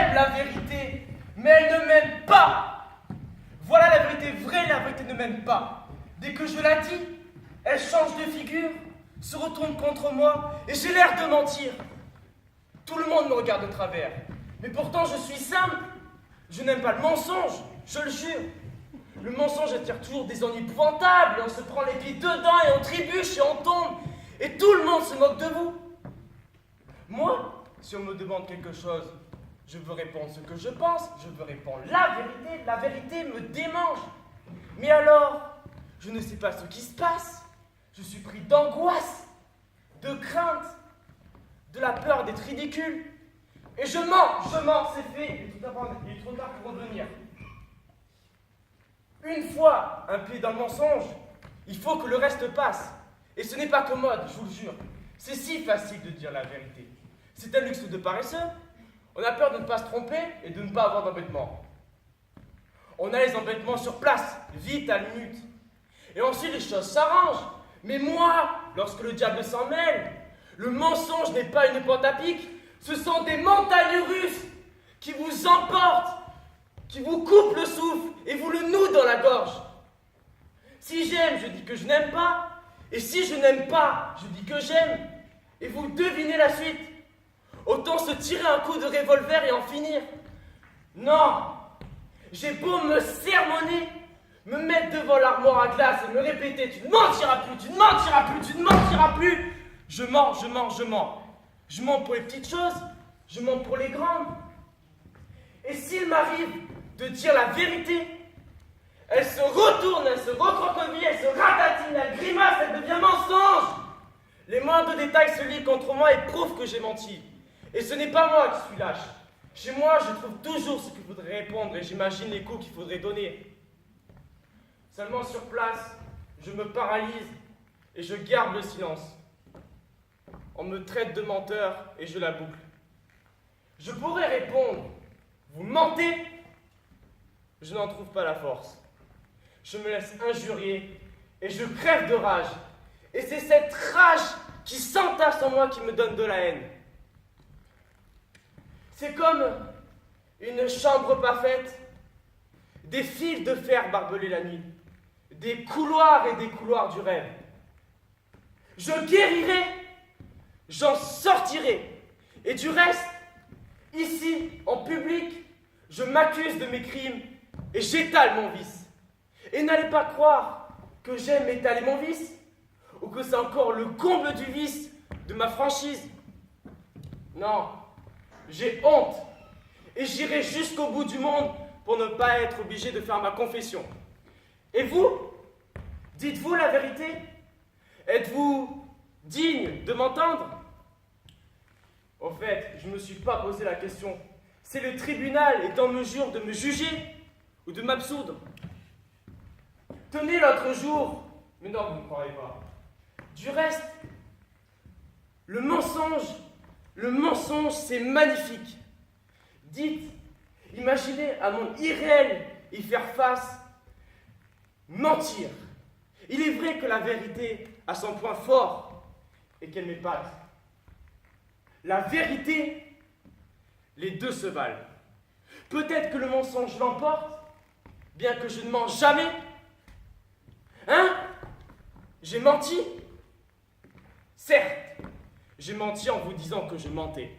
aime la vérité, mais elle ne m'aime pas. Voilà la vérité vraie, la vérité ne m'aime pas. Dès que je la dis, elle change de figure, se retourne contre moi, et j'ai l'air de mentir. Tout le monde me regarde de travers, mais pourtant je suis simple. Je n'aime pas le mensonge, je le jure. Le mensonge attire toujours des ennuis épouvantables, et on se prend les pieds dedans, et on trébuche, et on tombe, et tout le monde se moque de vous. Moi, si on me demande quelque chose, je veux répondre ce que je pense, je veux répondre la vérité me démange. Mais alors, je ne sais pas ce qui se passe, je suis pris d'angoisse, de crainte, de la peur d'être ridicule. Et je mens, c'est fait, il est trop tard pour revenir. Une fois un pied dans le mensonge, il faut que le reste passe. Et ce n'est pas commode, je vous le jure. C'est si facile de dire la vérité. C'est un luxe de paresseux. On a peur de ne pas se tromper et de ne pas avoir d'embêtements. On a les embêtements sur place, vite à la minute. Et ensuite les choses s'arrangent. Mais moi, lorsque le diable s'en mêle, le mensonge n'est pas une pente à pic. Ce sont des montagnes russes qui vous emportent, qui vous coupent le souffle et vous le nouent dans la gorge. Si j'aime, je dis que je n'aime pas. Et si je n'aime pas, je dis que j'aime. Et vous devinez la suite. Autant se tirer un coup de revolver et en finir. Non, j'ai beau me sermonner, me mettre devant l'armoire à glace et me répéter « Tu ne mentiras plus, tu ne mentiras plus, tu ne mentiras plus !» Je mens. Je mens pour les petites choses, je mens pour les grandes. Et s'il m'arrive de dire la vérité, elle se retourne, elle se recroqueville, elle se ratatine, elle grimace, elle devient mensonge. Les moindres détails se lient contre moi et prouvent que j'ai menti. Et ce n'est pas moi qui suis lâche. Chez moi, je trouve toujours ce qu'il faudrait répondre et j'imagine les coups qu'il faudrait donner. Seulement sur place, je me paralyse et je garde le silence. On me traite de menteur et je la boucle. Je pourrais répondre, vous mentez? Je n'en trouve pas la force. Je me laisse injurier et je crève de rage. Et c'est cette rage qui s'entasse en moi qui me donne de la haine. C'est comme une chambre pas faite, des fils de fer barbelés la nuit, des couloirs et des couloirs du rêve. Je guérirai, j'en sortirai. Et du reste, ici, en public, je m'accuse de mes crimes et j'étale mon vice. Et n'allez pas croire que j'aime étaler mon vice, ou que c'est encore le comble du vice de ma franchise. Non, j'ai honte, et j'irai jusqu'au bout du monde pour ne pas être obligé de faire ma confession. Et vous, dites-vous la vérité? Êtes-vous digne de m'entendre? Au fait, je ne me suis pas posé la question. C'est le tribunal est en mesure de me juger ou de m'absoudre. Tenez l'autre jour, mais non, vous ne croirez pas. Du reste, le mensonge, c'est magnifique. Dites, imaginez un monde irréel y faire face, mentir. Il est vrai que la vérité a son point fort et qu'elle m'épate. La vérité, les deux se valent. Peut-être que le mensonge l'emporte, bien que je ne mens jamais. Hein? J'ai menti? Certes, j'ai menti en vous disant que je mentais.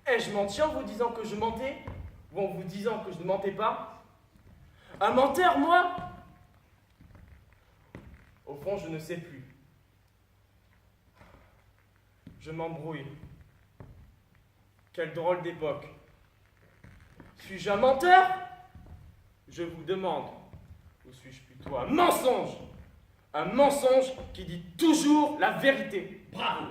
Ai-je menti en vous disant que je mentais? Ou en vous disant que je ne mentais pas? Un menteur, moi? Au fond, je ne sais plus. Je m'embrouille. Quelle drôle d'époque. Suis-je un menteur? Je vous demande. Ou suis-je plutôt un mensonge? Un mensonge qui dit toujours la vérité. Bravo!